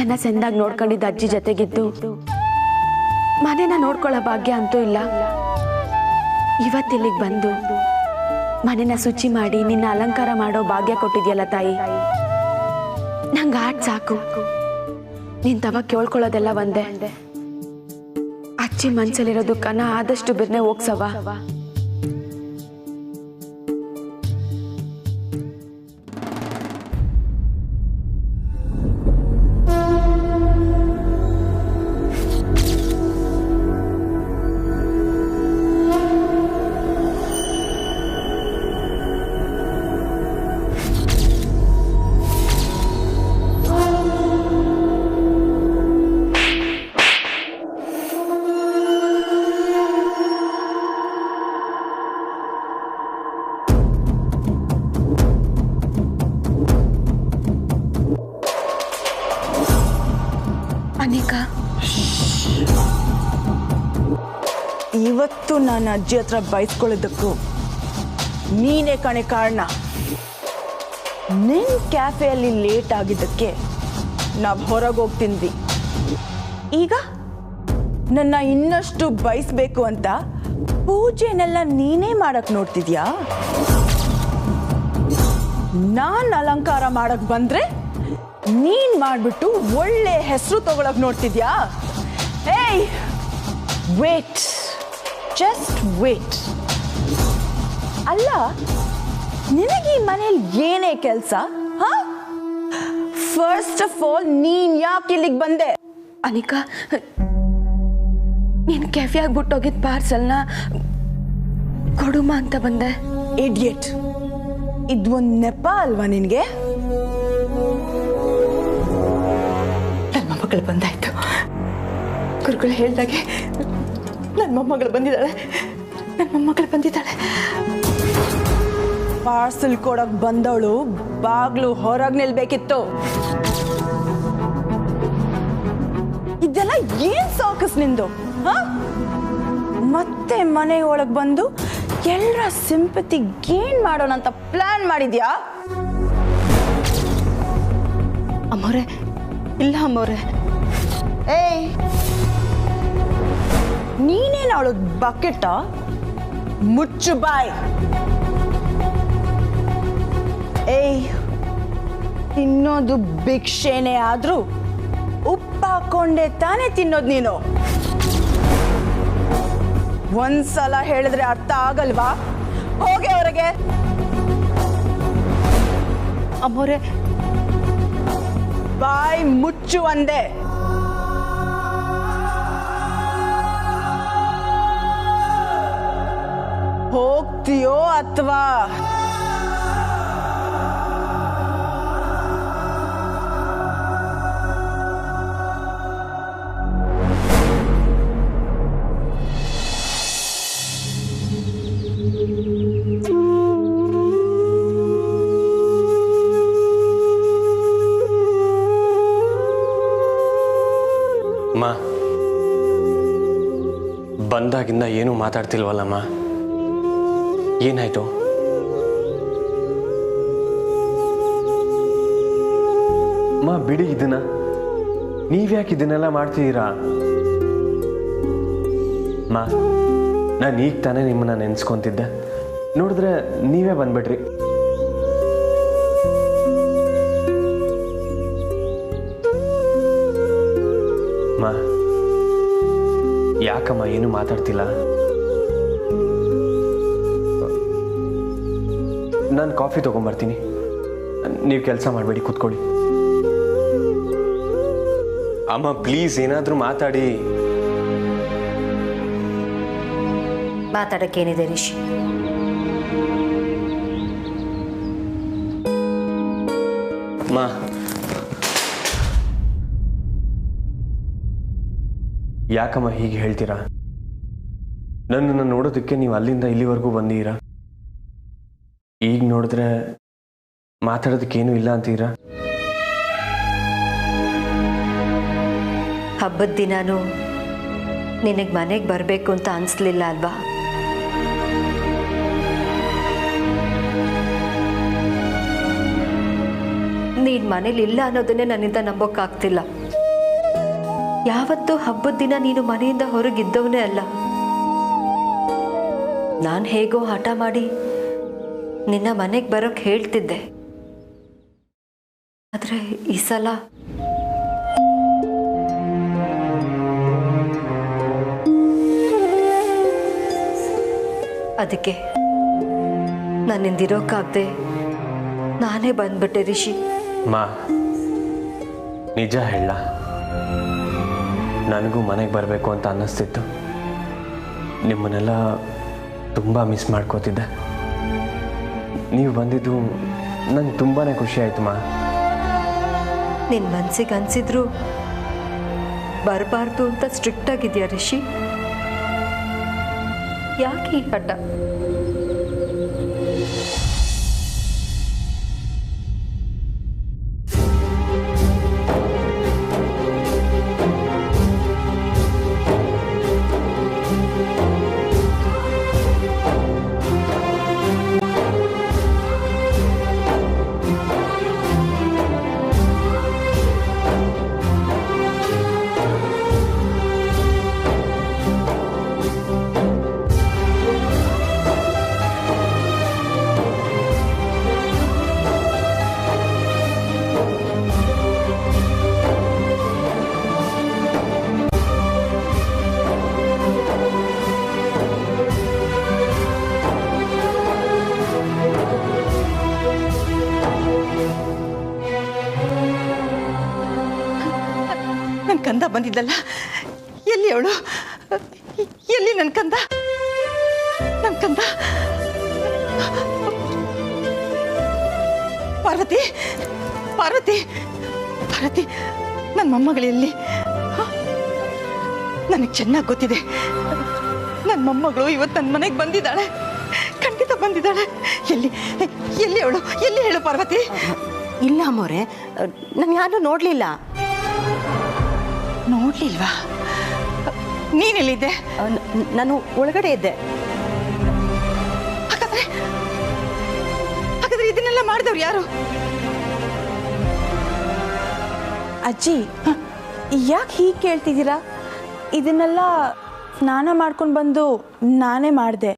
ನನ್ನ ಸೆಂದಾಗಿ ನೋಡ್ಕೊಂಡಿದ್ದ ಅಜ್ಜಿ ಜೊತೆಗಿದ್ದು ಮನೆನ ನೋಡ್ಕೊಳ್ಳೋ ಭಾಗ್ಯ ಅಂತೂ ಇಲ್ಲ. ಇವತ್ತಿಲ್ಲಿಗೆ ಬಂದು ಮನೆನ ಶುಚಿ ಮಾಡಿ ನಿನ್ನ ಅಲಂಕಾರ ಮಾಡೋ ಭಾಗ್ಯ ಕೊಟ್ಟಿದ್ಯಲ್ಲ ತಾಯಿ, ನಂಗೆ ಆಟ ಸಾಕು. ನಿನ್ ತವ ಕೇಳ್ಕೊಳ್ಳೋದೆಲ್ಲ ಒಂದೇ, ಅಜ್ಜಿ ಮನ್ಸಲ್ಲಿರೋ ದುಃಖನ ಆದಷ್ಟು ಬಿರ್ನೆ ಹೋಗ್ಸವ. ಅನಿಕಾ, ಇವತ್ತು ನಾನು ಅಜ್ಜಿ ಹತ್ರ ಬಯಸ್ಕೊಳ್ಳೋದಕ್ಕೂ ನೀನೇ ಕಣೆ ಕಾರಣ. ನಿನ್ ಕ್ಯಾಫೆಯಲ್ಲಿ ಲೇಟ್ ಆಗಿದ್ದಕ್ಕೆ ನಾವು ಹೊರಗೆ ಹೋಗ್ತಿದ್ವಿ. ಈಗ ನನ್ನ ಇನ್ನಷ್ಟು ಬಯಸ್ಬೇಕು ಅಂತ ಪೂಜೆನೆಲ್ಲ ನೀನೇ ಮಾಡಕ್ ನೋಡ್ತಿದ್ಯಾ? ನಾನ್ ಅಲಂಕಾರ ಮಾಡಕ್ ಬಂದ್ರೆ ನೀನ್ ಮಾಡ್ಬಿಟ್ಟು ಒಳ್ಳೆ ಹೆಸರು ತಗೊಳಕ್ ನೋಡ್ತಿದ್ಯಾ? ಏಯ್, ವೇಟ್, ಜಸ್ಟ್ ವೇಟ್. ಅಲ್ಲ, ನಿನಗೆ ಈ ಮನೇಲಿ ಏನೇ ಕೆಲಸ? ಫಸ್ಟ್ ಆಫ್ ಆಲ್ ನೀನ್ ಯಾಕೆ ಇಲ್ಲಿಗೆ ಬಂದೆ? ಅನಿಕಾ, ನೀನ್ ಕೆಫೆ ಆಗ್ಬಿಟ್ಟೋಗಿದ್ ಪಾರ್ಸಲ್ನ ಕೊಡುಮ ಅಂತ ಬಂದೆ. ಇಡಿಯಟ್, ಇದು ಒಂದು ನೆಪ ಅಲ್ವಾ ನಿನ್ಗೆ? ನನ್ನ ಮೊಮ್ಮಗಳು ಬಂದಾಯ್ತು. ಗುರುಗಳು ಹೇಳ್ದಾಗೆ ನನ್ನ ಮೊಮ್ಮಗಳು ಬಂದಿದ್ದಾಳೆ. ಪಾರ್ಸಲ್ ಕೊಡಕ್ ಬಂದವಳು ಬಾಗ್ಲು ಹೊರಗ್ ನಿಲ್ಬೇಕಿತ್ತು. ಇದೆಲ್ಲ ಏನ್ ಸಾಕಸ್ ನಿಂದು? ಮತ್ತೆ ಮನೆ ಒಳಗ್ ಬಂದು ಎಲ್ಲರ ಸಿಂಪತಿ ಗೇನ್ ಮಾಡೋಣ ಅಂತ ಪ್ಲಾನ್ ಮಾಡಿದ್ಯಾ? ಅಮ್ಮೋರೆ, ಇಲ್ಲ ಅಮ್ಮೋರೆ. ಏಯ್, ನೀನೇನು ಅವಳು ಬಕೆಟ? ಮುಚ್ಚು ಬಾಯ್. ಏಯ್, ತಿನ್ನೋದು ಭಿಕ್ಷೆನೇ ಆದ್ರೂ ಉಪ್ಪು ಹಾಕೊಂಡೆ ತಾನೇ ತಿನ್ನೋದು ನೀನು. ಒಂದ್ಸಲ ಹೇಳಿದ್ರೆ ಅರ್ಥ ಆಗಲ್ವಾ? ಹೋಗೆ ಹೊರಗೆ. ಅಮ್ಮೋರೆ, ಬಾಯ್ ಮುಚ್ಚು ಅಂದೆ. ಹೋಗ್ತೀಯೋ ಅಥವಾ ಅಮ್ಮ, ಬಂದಾಗಿಂದ ಏನೂ ಮಾತಾಡ್ತಿಲ್ವಲ್ಲಮ್ಮ? ಏನಾಯ್ತು? ಅಮ್ಮ ಬಿಡಿ ಇದನ್ನ. ನೀವ್ಯಾಕೆ ಇದನ್ನೆಲ್ಲ ಮಾಡ್ತಿದ್ದೀರಾ? ಅಮ್ಮ, ನಾನು ಈಗ ತಾನೇ ನಿಮ್ಮನ್ನ ನೆನೆಸ್ಕೊಂತಿದ್ದೆ, ನೋಡಿದ್ರೆ ನೀವೇ ಬಂದ್ಬಿಟ್ರಿ. ಅಮ್ಮ, ಯಾಕಮ್ಮ ಏನು ಮಾತಾಡ್ತಿಲ್ಲ? ನಾನು ಕಾಫಿ ತಗೊಂಬರ್ತೀನಿ, ನೀವು ಕೆಲಸ ಮಾಡಬೇಡಿ, ಕೂತ್ಕೊಳ್ಳಿ. ಅಮ್ಮ ಪ್ಲೀಸ್ ಏನಾದರೂ ಮಾತಾಡಿ. ಮಾತಾಡಕ್ಕೇನಿದೆ ರಿಷಿ? ಅಮ್ಮ, ಯಾಕಮ್ಮ ಹೀಗೆ ಹೇಳ್ತೀರಾ? ನನ್ನನ್ನು ನೋಡೋದಕ್ಕೆ ನೀವು ಅಲ್ಲಿಂದ ಇಲ್ಲಿವರೆಗೂ ಬಂದೀರಾ, ಈಗ ನೋಡಿದ್ರೆ ಮಾತಾಡೋದಕ್ಕೇನು ಇಲ್ಲ ಅಂತೀರಾ? ಹಬ್ಬದ ದಿನಾನು ನಿನಗೆ ಮನೆಗೆ ಬರಬೇಕು ಅಂತ ಅನಿಸ್ಲಿಲ್ಲ ಅಲ್ವಾ? ನೀನು ಮನೇಲಿ ಇಲ್ಲ ಅನ್ನೋದನ್ನೇ ನನ್ನಿಂದ ನಂಬೋಕ್ಕಾಗ್ತಿಲ್ಲ. ಯಾವತ್ತೂ ಹಬ್ಬದ ದಿನ ನೀನು ಮನೆಯಿಂದ ಹೊರಗಿದ್ದವನೇ ಅಲ್ಲ. ನಾನು ಹೇಗೋ ಹಠ ಮಾಡಿ ನಿನ್ನ ಮನೆಗೆ ಬರೋಕ್ಕೆ ಹೇಳ್ತಿದ್ದೆ. ಆದರೆ ಈ ಸಲ ಅದಕ್ಕೆ ನನ್ನಿಂದಿರೋಕ್ಕಾಗದೆ ನಾನೇ ಬಂದ್ಬಿಟ್ಟೆ ರಿಷಿ. ಮಾ, ನಿಜ ಹೇಳ, ನನಗೂ ಮನೆಗೆ ಬರಬೇಕು ಅಂತ ಅನ್ನಿಸ್ತಿತ್ತು. ನಿಮ್ಮನ್ನೆಲ್ಲ ತುಂಬ ಮಿಸ್ ಮಾಡ್ಕೋತಿದ್ದೆ. ನೀವು ಬಂದಿದ್ದು ನಂಗೆ ತುಂಬಾ ಖುಷಿ ಆಯಿತು ಮಾ. ನಿನ್ನ ಮನಸ್ಸಿಗೆ ಅನಿಸಿದ್ರು ಬರಬಾರ್ದು ಅಂತ ಸ್ಟ್ರಿಕ್ಟ್ ಆಗಿದೆಯಾ ರಿಷಿ? ಯಾಕೆ ಈ ಹಠ? ನನ್ನ ಕಂದ ಬಂದಿದ್ದಲ್ಲ, ಎಲ್ಲಿ ಅವಳು? ಎಲ್ಲಿ ನನ್ನ ಕಂದ? ನನ್ನ ಕಂದ ಪಾರ್ವತಿ, ಪಾರ್ವತಿ, ಪಾರ್ವತಿ, ನನ್ನ ಮೊಮ್ಮಗಳೆಲ್ಲಿ? ನನಗೆ ಚೆನ್ನಾಗಿ ಗೊತ್ತಿದೆ, ನನ್ನ ಮೊಮ್ಮಗಳು ಇವತ್ತು ನನ್ನ ಮನೆಗೆ ಬಂದಿದ್ದಾಳೆ, ಖಂಡಿತ ಬಂದಿದ್ದಾಳೆ. ಎಲ್ಲಿ ಎಲ್ಲಿ ಅವಳು? ಎಲ್ಲಿ ಹೇಳು ಪಾರ್ವತಿ? ಇಲ್ಲ ಅಮ್ಮೋರೆ, ನಾನು ಯಾರು ನೋಡಲಿಲ್ಲ. ನೋಡ್ಲಿಲ್ವಾ? ನೀನೆಲ್ಲಿದ್ದೆ? ನಾನು ಒಳಗಡೆ ಇದ್ದೆ. ಹಾಗಾದ್ರೆ ಹಾಗಾದ್ರೆ ಇದನ್ನೆಲ್ಲ ಮಾಡಿದವ್ರು ಯಾರು? ಅಜ್ಜಿ, ಯಾಕೆ ಹೀಗೆ ಕೇಳ್ತಿದ್ದೀರಾ? ಇದನ್ನೆಲ್ಲ ಸ್ನಾನ ಮಾಡ್ಕೊಂಡು ಬಂದು ನಾನೇ ಮಾಡಿದೆ.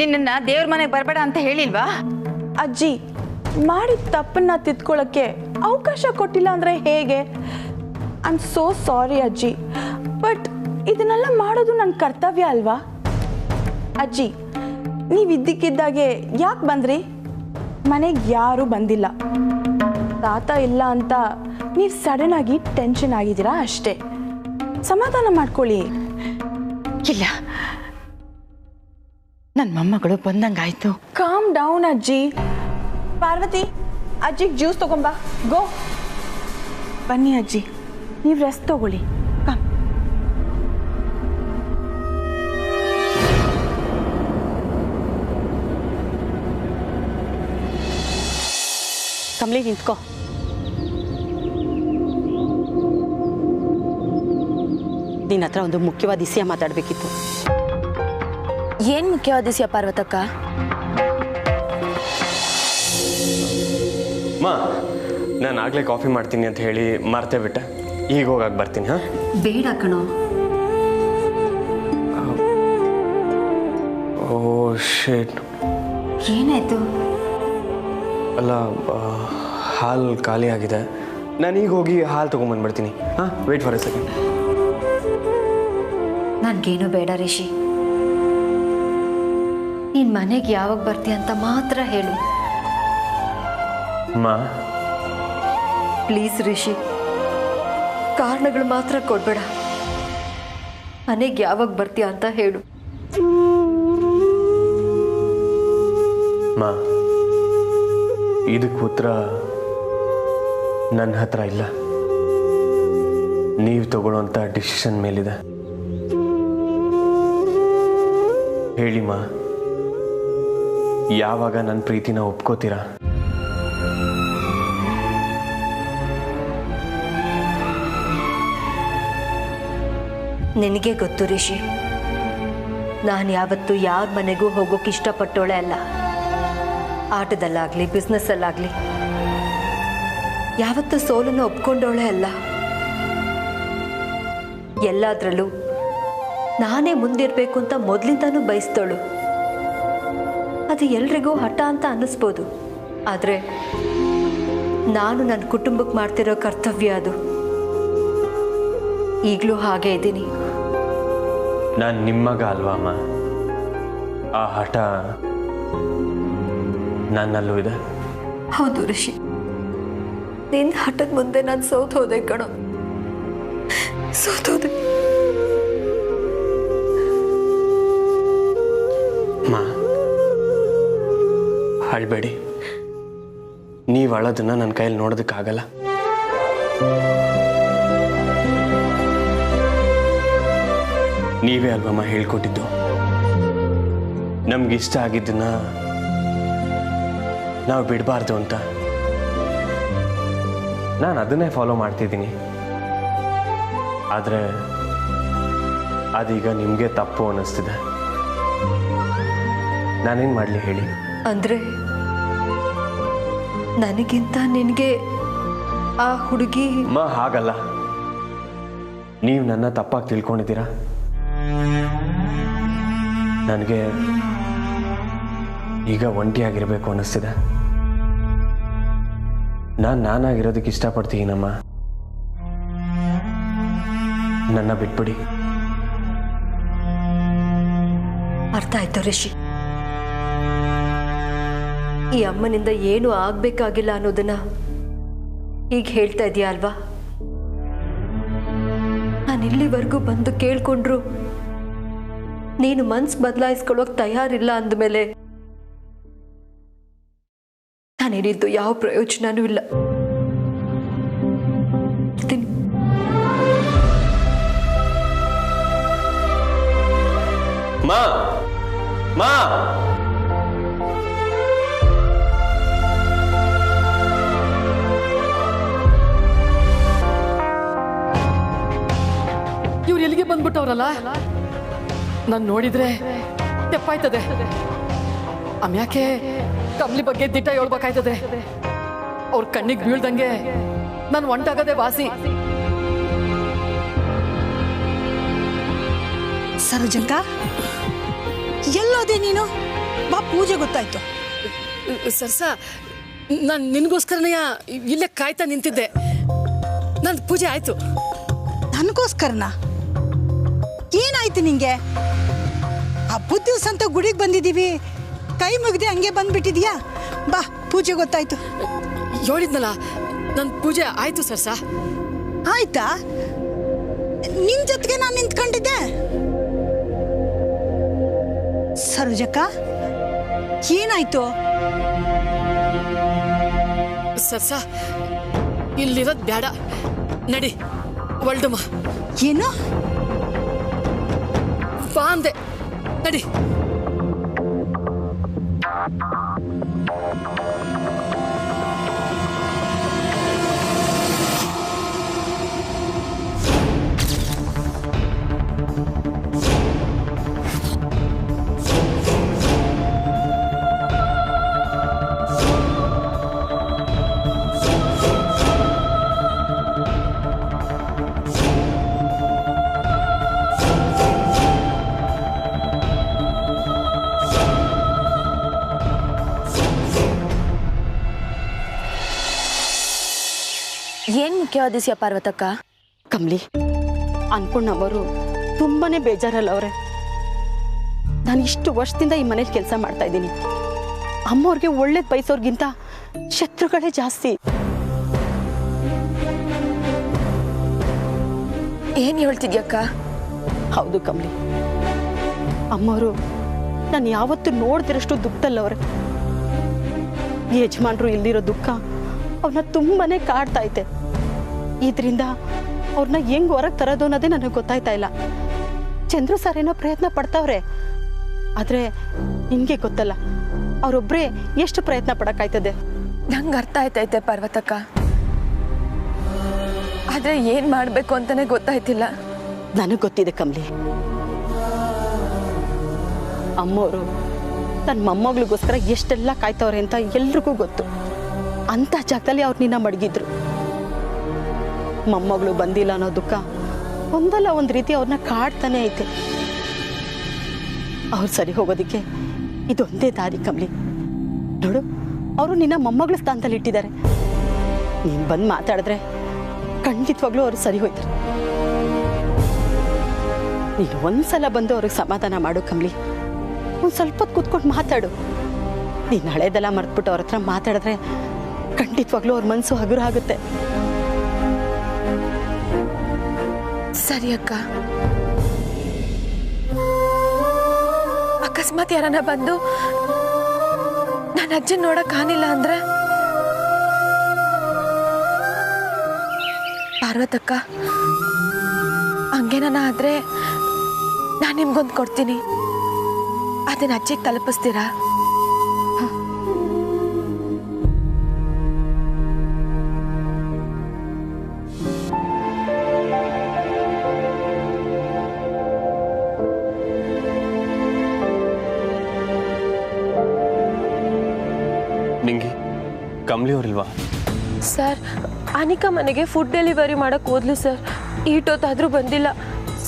ನಿನ್ನನ್ನ ದೇವ್ರ ಮನೆಗೆ ಬರಬೇಡ ಅಂತ ಹೇಳಿಲ್ವಾ? ಅಜ್ಜಿ, ಮಾಡಿದ ತಪ್ಪನ್ನ ತಿದ್ಕೊಳ್ಳೋಕ್ಕೆ ಅವಕಾಶ ಕೊಟ್ಟಿಲ್ಲ ಅಂದರೆ ಹೇಗೆ? ಐ ಆಮ್ ಸೋ ಸಾರಿ ಅಜ್ಜಿ, ಬಟ್ ಇದನ್ನೆಲ್ಲ ಮಾಡೋದು ನನ್ನ ಕರ್ತವ್ಯ ಅಲ್ವಾ? ಅಜ್ಜಿ, ನೀವು ಇದ್ದಕ್ಕಿದ್ದಾಗೆ ಯಾಕೆ ಬಂದ್ರಿ? ಮನೆಗೆ ಯಾರೂ ಬಂದಿಲ್ಲ. ತಾತ ಇಲ್ಲ ಅಂತ ನೀವು ಸಡನ್ ಆಗಿ ಟೆನ್ಷನ್ ಆಗಿದ್ದೀರಾ ಅಷ್ಟೇ. ಸಮಾಧಾನ ಮಾಡ್ಕೊಳ್ಳಿ. ಇಲ್ಲ, ನನ್ನ ಮೊಮ್ಮಗಳು ಬಂದಂಗಾಯ್ತು. ಕಾಮ್ ಡೌನ್ ಅಜ್ಜಿ. ಪಾರ್ವತಿ, ಅಜ್ಜಿಗೆ ಜ್ಯೂಸ್ ತಗೊಂಬಾ. ಗೋ. ಬನ್ನಿ ಅಜ್ಜಿ, ನೀವು ರೆಸ್ಟ್ ತಗೊಳ್ಳಿ. ಕಮ್. ಕಮಲಿ, ನಿಂತ್ಕೋ. ನಿನ್ನ ಹತ್ರ ಒಂದು ಮುಖ್ಯವಾದ ವಿಷಯ ಮಾತಾಡಬೇಕಿತ್ತು. ಏನ್ ಮುಖ್ಯವಾದ ವಿಷಯ ಪಾರ್ವತಕ್ಕ? ಮಾ, ನಾನು ಆಗಲೇ ಕಾಫಿ ಮಾಡ್ತೀನಿ ಅಂತ ಹೇಳಿ ಮರ್ತೇ ಬಿಟ್ಟೆ. ಈಗ ಹೋಗಾಕ ಬರ್ತೀನಿ. ಹಾಂ, ಬೇಡ ಕಣೋ. ಓ ಶೇಟ್. ಏನಾಯ್ತು? ಅಲ್ಲ, ಹಾಲು ಖಾಲಿ ಆಗಿದೆ. ನಾನು ಈಗ ಹೋಗಿ ಹಾಲು ತೊಗೊಂಬಂದ್ಬಿಡ್ತೀನಿ. ಹಾಂ, ವೇಟ್ ಫಾರ್ ಎ ಸೆಕೆಂಡ್. ನನಗೇನು ಬೇಡ ರಿಷಿ. ನೀನು ಮನೆಗೆ ಯಾವಾಗ ಬರ್ತೀಯ ಅಂತ ಮಾತ್ರ ಹೇಳು. ಮಾ, ಪ್ಲೀಸ್ ರಿಷಿ, ಕಾರಣಗಳು ಮಾತ್ರ ಕೊಡಬೇಡ. ಮನೆಗೆ ಯಾವಾಗ ಬರ್ತೀಯ ಅಂತ ಹೇಳು. ಮಾ, ಇದಕ್ಕೆ ಉತ್ತರ ನನ್ನ ಹತ್ರ ಇಲ್ಲ. ನೀವು ತಗೊಳ್ಳೋಂಥ ಡಿಸಿಷನ್ ಮೇಲಿದೆ. ಹೇಳಿ ಮಾ, ಯಾವಾಗ ನನ್ನ ಪ್ರೀತಿನ ಒಪ್ಕೋತೀರಾ? ನಿನಗೆ ಗೊತ್ತು ರಿಷಿ, ನಾನು ಯಾವತ್ತೂ ಯಾರ ಮನೆಗೂ ಹೋಗೋಕೆ ಇಷ್ಟಪಟ್ಟೋಳೆ ಅಲ್ಲ. ಆಟದಲ್ಲಾಗಲಿ ಬಿಸ್ನೆಸ್ಸಲ್ಲಾಗಲಿ ಯಾವತ್ತೂ ಸೋಲನ್ನು ಒಪ್ಕೊಂಡೋಳೆ ಅಲ್ಲ. ಎಲ್ಲದರಲ್ಲೂ ನಾನೇ ಮುಂದಿರಬೇಕು ಅಂತ ಮೊದಲಿಂದನೂ ಬಯಸ್ತೋಳು. ಅದು ಎಲ್ರಿಗೂ ಹಠ ಅಂತ ಅನ್ನಿಸ್ಬೋದು, ಆದರೆ ನಾನು ನನ್ನ ಕುಟುಂಬಕ್ಕೆ ಮಾಡ್ತಿರೋ ಕರ್ತವ್ಯ ಅದು. ಈಗಲೂ ಹಾಗೆ ಇದ್ದೀನಿ. ನಾನು ನಿಮ್ಮಗ ಅಲ್ವಾ ಅಮ್ಮ? ಆ ಹಠ ನನ್ನಲ್ಲೂ ಇದೆ. ಹೌದು ಋಷಿ, ನಿನ್ನ ಹಠದ ಮುಂದೆ ನಾನು ಸೋತೋದೆ ಕಣೋ, ಸೋತೋದೆ. ಅಮ್ಮ ಅಳ್ಬೇಡಿ. ನೀವು ಅಳೋದನ್ನ ನನ್ನ ಕೈಯಲ್ಲಿ ನೋಡೋದಕ್ಕಾಗಲ್ಲ. ನೀವೇ ಅಲ್ವಮ್ಮ ಹೇಳ್ಕೊಟ್ಟಿದ್ದು, ನಮ್ಗಿಷ್ಟ ಆಗಿದ್ದನ್ನ ನಾವು ಬಿಡಬಾರ್ದು ಅಂತ. ನಾನು ಅದನ್ನೇ ಫಾಲೋ ಮಾಡ್ತಿದ್ದೀನಿ. ಆದರೆ ಅದೀಗ ನಿಮಗೆ ತಪ್ಪು ಅನ್ನಿಸ್ತಿದೆ. ನಾನೇನು ಮಾಡಲಿ ಹೇಳಿ? ಅಂದರೆ ನನಗಿಂತ ನಿನಗೆ ಆ ಹುಡುಗಿ ಹಾಗಲ್ಲ. ನೀವು ನನ್ನ ತಪ್ಪಾಗಿ ತಿಳ್ಕೊಂಡಿದ್ದೀರಾ. ನನಗೆ ಈಗ ಒಂಟಿಯಾಗಿರಬೇಕು ಅನ್ನಿಸ್ತಿದೆ. ನಾನಾಗಿರೋದಕ್ಕೆ ಇಷ್ಟಪಡ್ತೀನಮ್ಮ. ನನ್ನ ಬಿಟ್ಬಿಡಿ. ಅರ್ಥ ಆಯ್ತು ರಿಷಿ. ಈ ಅಮ್ಮನಿಂದ ಏನು ಆಗ್ಬೇಕಾಗಿಲ್ಲ ಅನ್ನೋದನ್ನ ಈಗ ಹೇಳ್ತಾ ಇದೀಯ ಅಲ್ವಾ? ನಾನು ಇಲ್ಲಿವರೆಗೂ ಬಂದು ಕೇಳ್ಕೊಂಡ್ರು ನೀನು ಮನ್ಸು ಬದಲಾಯಿಸ್ಕೊಳ್ಳೋಕೆ ತಯಾರಿಲ್ಲ ಅಂದಮೇಲೆ ನಾನು ಹೇಳಿದ್ದು ಯಾವ ಪ್ರಯೋಜನನೂ ಇಲ್ಲ. ಮಾ ಮಾ ಇವ್ರು ಎಲ್ಲಿಗೆ ಬಂದ್ಬಿಟ್ಟವ್ರಲ್ಲ? ನಾನು ನೋಡಿದ್ರೆ ತೆಪ್ಪಾಯ್ತದೆ. ಅಮ್ಯಾಕೆ ಕಮ್ಲಿ ಬಗ್ಗೆ ದಿಟ್ಟ ಹೇಳ್ಬೇಕಾಯ್ತದೆ. ಅವ್ರ ಕಣ್ಣಿಗೆ ಬೀಳ್ದಂಗೆ ನಾನು ಒಂಟಾಗದೆ ವಾಸಿ. ಸರೋಜಕ್ಕ, ಎಲ್ಲೋದೆ ನೀನು? ಬಾ, ಪೂಜೆ ಗೊತ್ತಾಯ್ತು. ಸರ್ಸ, ನಾನು ನಿನಗೋಸ್ಕರನೇ ಇಲ್ಲೇ ಕಾಯ್ತಾ ನಿಂತಿದ್ದೆ. ನನ್ನ ಪೂಜೆ ಆಯ್ತು. ನನಗೋಸ್ಕರನ? ಏನಾಯ್ತು ನಿಂಗೆ? ಹಬ್ಬದ ದಿವಸ ಅಂತ ಗುಡಿಗೆ ಬಂದಿದ್ದೀವಿ, ಕೈ ಮುಗ್ದೆ ಹಂಗೆ ಬಂದ್ಬಿಟ್ಟಿದ್ಯಾ? ಬಾ, ಪೂಜೆ ಗೊತ್ತಾಯ್ತು. ಹೇಳಿದ್ನಲ್ಲ, ನನ್ನ ಪೂಜೆ ಆಯ್ತು ಸರ್ಸ. ಆಯ್ತಾ? ನಿನ್ ಜೊತೆಗೆ ನಾನು ನಿಂತ್ಕೊಂಡಿದ್ದೆ. ಸರೋಜಕ್ಕ, ಏನಾಯ್ತು? ಸರ್ಸ, ಇಲ್ಲಿರೋದು ಬೇಡ, ನಡಿ ಒಳ್ದಮ್ಮ. ಏನು? ಬಾ ಅಂದೆ, ನಡಿ. ಏನ್ ಮುಖ್ಯವಾದ ವಿಷಯ ಪಾರ್ವತಕ್ಕ? ಕಮ್ಲಿ, ಅನ್ಪೂರ್ಣವರು ತುಂಬಾನೇ ಬೇಜಾರಲ್ಲವ್ರೆ. ನಾನು ಇಷ್ಟು ವರ್ಷದಿಂದ ಈ ಮನೇಲಿ ಕೆಲಸ ಮಾಡ್ತಾ ಇದ್ದೀನಿ. ಅಮ್ಮವ್ರಿಗೆ ಒಳ್ಳೇದು ಬಯಸೋರ್ಗಿಂತ ಶತ್ರುಗಳೇ ಜಾಸ್ತಿ. ಏನ್ ಹೇಳ್ತಿದ್ಯಕ್ಕ? ಹೌದು ಕಮ್ಲಿ, ಅಮ್ಮವರು ನಾನು ಯಾವತ್ತೂ ನೋಡ್ದಿರಷ್ಟು ದುಃಖದಲ್ಲವ್ರೆ. ಯಜಮಾನ್ರು ಇಲ್ದಿರೋ ದುಃಖ ಅವ್ರನ್ನ ತುಂಬಾನೇ ಕಾಡ್ತಾ ಐತೆ. ಇದರಿಂದ ಅವ್ರನ್ನ ಹೆಂಗ್ ಹೊರಗೆ ತರೋದು ಅನ್ನೋದೇ ನನಗೆ ಗೊತ್ತಾಯ್ತಾ ಇಲ್ಲ. ಚಂದ್ರು ಸರ್ ಏನೋ ಪ್ರಯತ್ನ ಪಡ್ತಾವ್ರೆ, ಆದ್ರೆ ನಿನ್ಗೆ ಗೊತ್ತಲ್ಲ ಅವರೊಬ್ಬರೇ ಎಷ್ಟು ಪ್ರಯತ್ನ ಪಡಕ್ಕಾಯ್ತದೆ. ನಂಗೆ ಅರ್ಥ ಆಯ್ತೈತೆ ಪಾರ್ವತಕ್ಕ, ಆದ್ರೆ ಏನ್ ಮಾಡ್ಬೇಕು ಅಂತಾನೆ ಗೊತ್ತಾಯ್ತಿಲ್ಲ. ನನಗೆ ಗೊತ್ತಿದೆ ಕಮ್ಲಿ, ಅಮ್ಮವರು ತನ್ನ ಮೊಮ್ಮಗಳಿಗೋಸ್ಕರ ಎಷ್ಟೆಲ್ಲ ಕಾಯ್ತವ್ರೆ ಅಂತ ಎಲ್ರಿಗೂ ಗೊತ್ತು. ಅಂತ ಜಾಗದಲ್ಲಿ ಅವ್ರು ನಿನ್ನ ಮಡಗಿದ್ರು. ಮೊಮ್ಮಗಳು ಬಂದಿಲ್ಲ ಅನ್ನೋ ದುಃಖ ಒಂದಲ್ಲ ಒಂದು ರೀತಿ ಅವ್ರನ್ನ ಕಾಡ್ತಾನೆ ಐತೆ. ಅವ್ರು ಸರಿ ಹೋಗೋದಕ್ಕೆ ಇದೊಂದೇ ದಾರಿ ಕಮಲಿ. ನೋಡು, ಅವರು ನಿನ್ನ ಮೊಮ್ಮಗಳ ಸ್ಥಾನದಲ್ಲಿ ಇಟ್ಟಿದ್ದಾರೆ. ನೀನು ಬಂದು ಮಾತಾಡಿದ್ರೆ ಖಂಡಿತವಾಗ್ಲೂ ಅವ್ರು ಸರಿ ಹೋಯ್ತಾರೆ. ನೀನು ಒಂದ್ಸಲ ಬಂದು ಅವ್ರಿಗೆ ಸಮಾಧಾನ ಮಾಡು ಕಮಲಿ. ಒಂದು ಸ್ವಲ್ಪ ಹೊತ್ತು ಕೂತ್ಕೊಂಡು ಮಾತಾಡು. ನೀನು ಹಳೇದೆಲ್ಲ ಮರ್ತ್ಬಿಟ್ಟು ಅವ್ರ ಹತ್ರ ಮಾತಾಡಿದ್ರೆ ಖಂಡಿತವಾಗ್ಲೂ ಅವ್ರ ಮನಸ್ಸು ಹಗುರ ಆಗುತ್ತೆ. ಸರಿ ಅಕ್ಕ. ಅಕಸ್ಮಾತ್ ಯಾರನ್ನ ಬಂದು ನನ್ನ ಅಜ್ಜನ್ ನೋಡಕ್ ಕಾಣಿಲ್ಲ ಅಂದ್ರೆ ಪಾರ್ವತಕ್ಕ, ಹಂಗೇನ ಆದ್ರೆ ನಾನು ನಿಮ್ಗೊಂದು ಕೊಡ್ತೀನಿ, ಅದನ್ನ ಅಜ್ಜಿಗೆ ತಲುಪಿಸ್ತೀರಾ? ನಿಂಗೆ ಕಮಲಿ ಅವರಿಲ್ವಾ? ಸರ್, ಅನಿಕಾ ಮನೆಗೆ ಫುಡ್ ಡೆಲಿವರಿ ಮಾಡಕ್ ಹೋದ್ಲು ಸರ್. ಈಟೊತ್ತಾದ್ರೂ ಬಂದಿಲ್ಲ.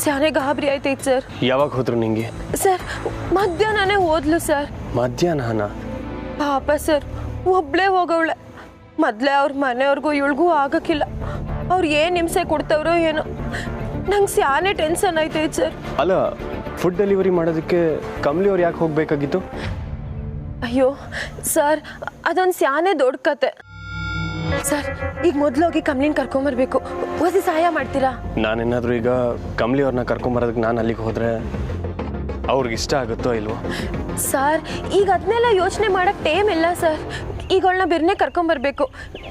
ಸ್ಯಾನೆ ಗಾಬರಿ ಆಯ್ತೈತೆ ಸರ್. ಯಾವಾಗ ಹೋದ್ರು ನಿಂಗೆ? ಸರ್, ಮಧ್ಯಾಹ್ನನೇ ಹೋದ್ಲು ಸರ್. ಮಧ್ಯಾಹ್ನ? ಪಾಪ ಸರ್, ಒಬ್ಳೇ ಹೋಗವಳೆ. ಮೊದಲೇ ಅವ್ರ ಮನೆಯವ್ರಿಗೂ ಇವಳಿಗೂ ಆಗಕ್ಕಿಲ್ಲ. ಅವ್ರು ಏನು ಹಿಂಸೆ ಕೊಡ್ತವ್ರೋ ಏನೋ. ನಂಗೆ ಸ್ಯಾನೆ ಟೆನ್ಷನ್ ಆಯ್ತೈತೆ ಸರ್. ಅಲ್ಲ, ಫುಡ್ ಡೆಲಿವರಿ ಮಾಡೋದಕ್ಕೆ ಕಮಲಿ ಅವ್ರು ಯಾಕೆ ಹೋಗ್ಬೇಕಾಗಿತ್ತು? ಅಯ್ಯೋ ಸರ್, ಅದೊಂದು ಸ್ಯಾನೆ ದೊಡ್ಡ ಕತೆ ಸರ್. ಈಗ ಮೊದಲೋಗಿ ಕಮ್ಲಿನ ಕರ್ಕೊಂಬರ್ಬೇಕು. ಓದಿ ಸಹಾಯ ಮಾಡ್ತೀರಾ? ನಾನೇನಾದರೂ ಈಗ ಕಮಲಿ ಅವ್ರನ್ನ ಕರ್ಕೊಂಬರೋದಕ್ಕೆ ನಾನು ಅಲ್ಲಿಗೆ ಹೋದರೆ ಅವ್ರಿಗೆ ಇಷ್ಟ ಆಗುತ್ತೋ ಇಲ್ವೋ? ಸರ್, ಈಗ ಅದನ್ನೆಲ್ಲ ಯೋಚನೆ ಮಾಡಕ್ಕೆ ಟೈಮ್ ಇಲ್ಲ ಸರ್. ಈಗ ಅವಳನ್ನ ಬಿರ್ನೆ ಕರ್ಕೊಂಬರ್ಬೇಕು.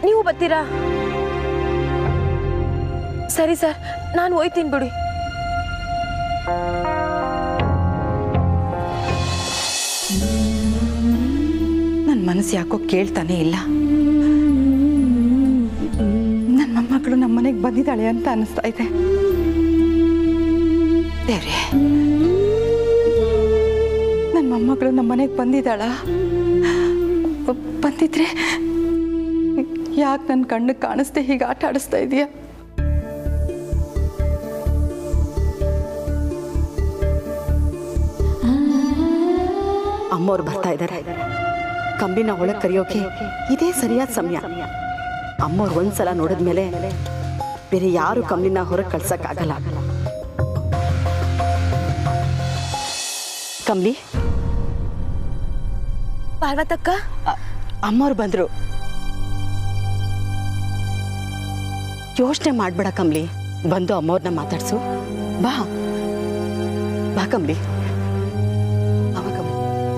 ನೀವು ಬರ್ತೀರಾ? ಸರಿ ಸರ್, ನಾನು ಹೋಯ್ತೀನಿ ಬಿಡಿ. ನನ್ನ ಮನಸ್ಸು ಯಾಕೋ ಕೇಳ್ತಾನೆ ಇಲ್ಲ. ನನ್ನ ಮೊಮ್ಮಗಳು ನಮ್ಮ ಮನೆಗೆ ಬಂದಿದ್ದಾಳೆ ಅಂತ ಅನಿಸ್ತಾ ಇದೆ. ದೇವ್ರೆ, ನನ್ನ ಮೊಮ್ಮಗಳು ನಮ್ಮ ಮನೆಗೆ ಬಂದಿದ್ದಾಳ? ಬಂದಿದ್ರೆ ಯಾಕೆ ನನ್ನ ಕಣ್ಣು ಕಾಣಿಸ್ದೆ ಹೀಗೆ ಆಟ ಆಡಿಸ್ತಾ ಇದೀಯಾ? ಅಮ್ಮವ್ರು ಬರ್ತಾ ಇದ್ದಾರೆ. ಕಂಬಿನ ಒಳಗೆ ಕರೆಯೋಕೆ ಇದೇ ಸರಿಯಾದ ಸಮಯ. ಅಮ್ಮವ್ರು ಒಂದ್ಸಲ ನೋಡಿದ್ಮೇಲೆ ಬೇರೆ ಯಾರು ಕಂಬಿನ ಹೊರಗೆ ಕಳ್ಸಕ್ಕಾಗಲ್ಲ. ಕಂಬ್ಲಿ, ಪಾರ್ವತಕ್ಕ, ಅಮ್ಮವ್ರು ಬಂದ್ರು. ಯೋಚನೆ ಮಾಡ್ಬೇಡ ಕಂಬ್ಲಿ, ಬಂದು ಅಮ್ಮವ್ರನ್ನ ಮಾತಾಡ್ಸು. ಬಾ ಬಾ ಕಂಬ್ಲಿ,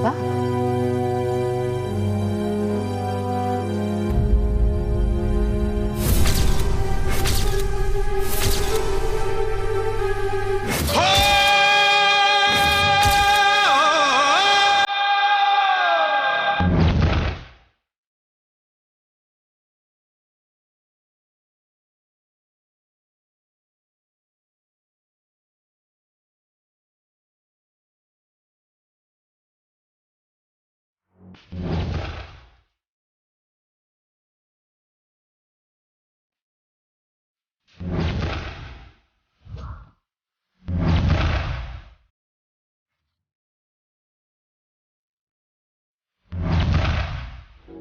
ಬಾ.